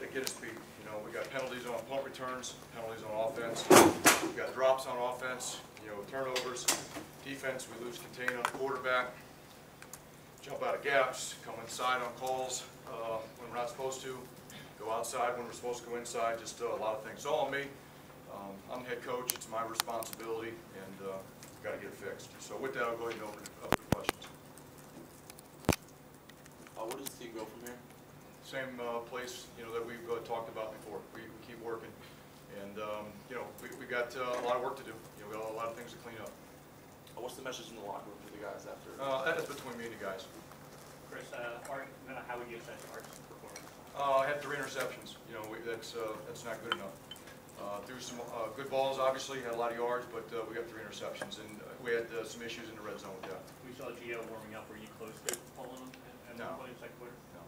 at get his feet. You know, we got penalties on punt returns, penalties on offense. We got drops on offense. You know, turnovers. Defense, we lose contain on the quarterback. Jump out of gaps, come inside on calls when we're not supposed to. Go outside when we're supposed to go inside. Just a lot of things. It's all on me. I'm the head coach. It's my responsibility, and we've got to get it fixed. So with that, I'll go ahead and open it up for questions. Where does the team go from here? Same place, you know, that we've talked about before. We keep working, and you know, we got a lot of work to do. You know, we got a lot of things to clean up. What's the message in the locker room for the guys after? That is between me and the guys. Chris, how would you assess Art's performance? I had 3 interceptions. You know, that's not good enough. Threw some good balls, obviously, had a lot of yards, but we got 3 interceptions, and we had some issues in the red zone with that. We saw Gio warming up. Were you close to pulling him at No. one point in the second quarter? No.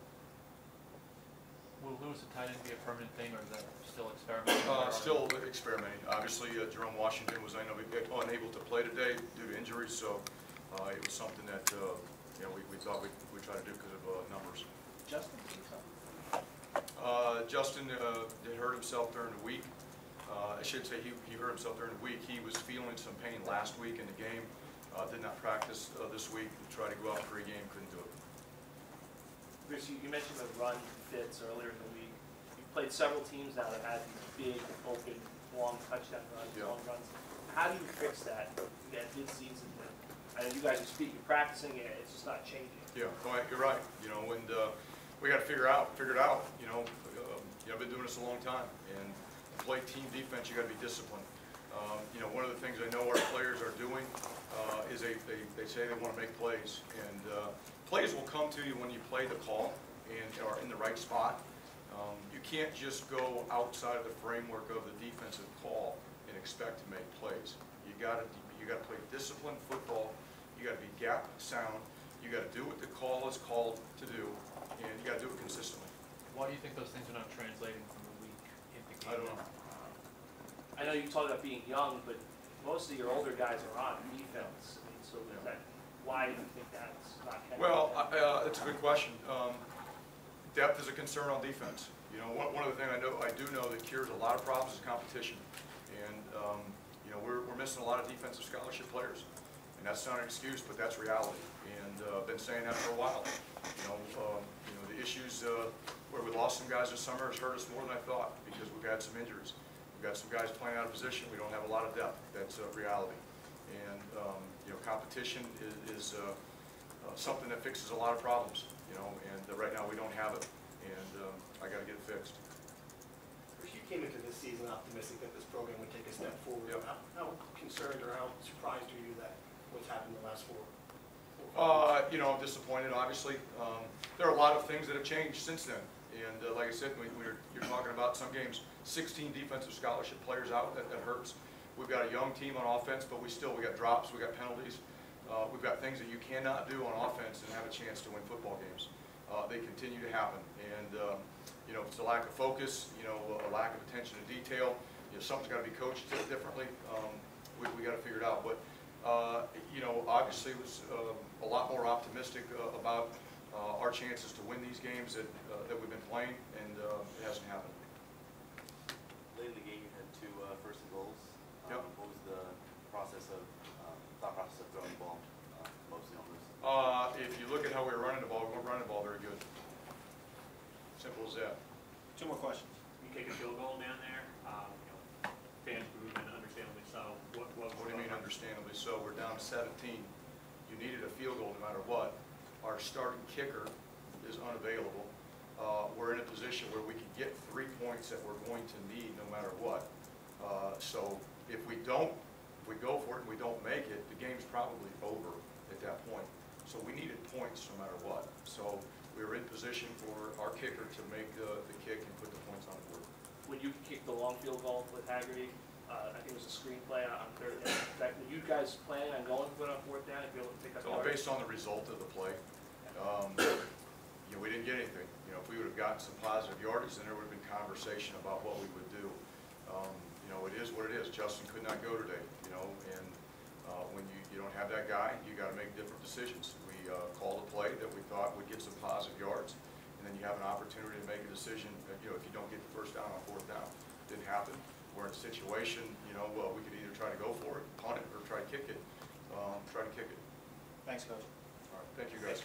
Will Lewis the tight end be a permanent thing, or is that still experimenting? Still experimenting. Obviously, Jerome Washington was unable to play today due to injuries, so it was something that you know, we thought we'd try to do because of numbers. Justin? Justin did hurt himself during the week. I should say he hurt himself during the week. He was feeling some pain last week in the game. Did not practice this week. Tried to go out for a game, couldn't do it. Chris, you mentioned the run fits earlier in the week. You've played several teams now that had these big, open, long touchdown runs, long runs. How do you fix that mid-season? I know you guys are you're practicing it, it's just not changing. Yeah, you're right. You know, and we got to figure it out. You know, I've been doing this a long time, and to play team defense, you got to be disciplined. You know, one of the things I know our players are doing is they say they want to make plays, and plays will come to you when you play the call and are in the right spot. You can't just go outside of the framework of the defensive call and expect to make plays. You got to play disciplined football. You got to be gap sound. You got to do what the call is called to do, and you got to do it consistently. Why do you think those things are not translating from the week into game? I don't know. I know you talked about being young, but most of your older guys are on defense. I mean, so why do you think that's not catching? Well, it's a good question. Depth is a concern on defense. You know, one of the things I do know that cures a lot of problems is competition, and you know, we're missing a lot of defensive scholarship players, and that's not an excuse, but that's reality. And I've been saying that for a while. You know, the issues where we lost some guys this summer has hurt us more than I thought because we've had some injuries. We've got some guys playing out of position. We don't have a lot of depth. That's reality. And you know, competition is something that fixes a lot of problems. You know, and right now we don't have it, and I got to get it fixed. You came into this season optimistic that this program would take a step forward. Yep. How concerned or how surprised are you that what's happened in the last 4 years? You know, I'm disappointed, obviously. There are a lot of things that have changed since then. And like I said, you're talking about some games, 16 defensive scholarship players out, that hurts. We've got a young team on offense, but we got drops, we got penalties. We've got things that you cannot do on offense and have a chance to win football games. They continue to happen. And you know, it's a lack of focus, you know, a lack of attention to detail. You know, something's got to be coached differently. We got to figure it out. But you know, obviously, it was a lot more optimistic about our chances to win these games that we've been playing, and it hasn't happened. Late in the game, you had 2 first and goals. Yep. What was the thought process of throwing the ball mostly on this? If you look at how we were running the ball, we weren't running the ball very good. Simple as that. 2 more questions. You take a field goal down there. You know, fans booed, and understandably so. What do you mean understandably so? We're down to 17. You needed a field goal no matter what. Our starting kicker is unavailable. We're in a position where we can get 3 points that we're going to need no matter what. So if we go for it and we don't make it, the game's probably over at that point. So we needed points no matter what. So we were in position for our kicker to make the kick and put the points on the board. When you kicked the long field goal with Haggerty, I think it was a screenplay on 3rd down. Were you guys planning on going for it on 4th down and be able to pick up? It's all based on the result of the play. You know, we didn't get anything. You know, if we would have gotten some positive yardage, then there would have been conversation about what we would do. You know, it is what it is. Justin could not go today. You know, and when you don't have that guy, you got to make different decisions. We called a play that we thought would get some positive yards, and then you have an opportunity to make a decision, you know, if you don't get the first down on fourth down. Didn't happen. We're in a situation, you know, well, we could either try to go for it, punt it, or try to kick it. Try to kick it. Thanks, Coach. All right, thank you guys.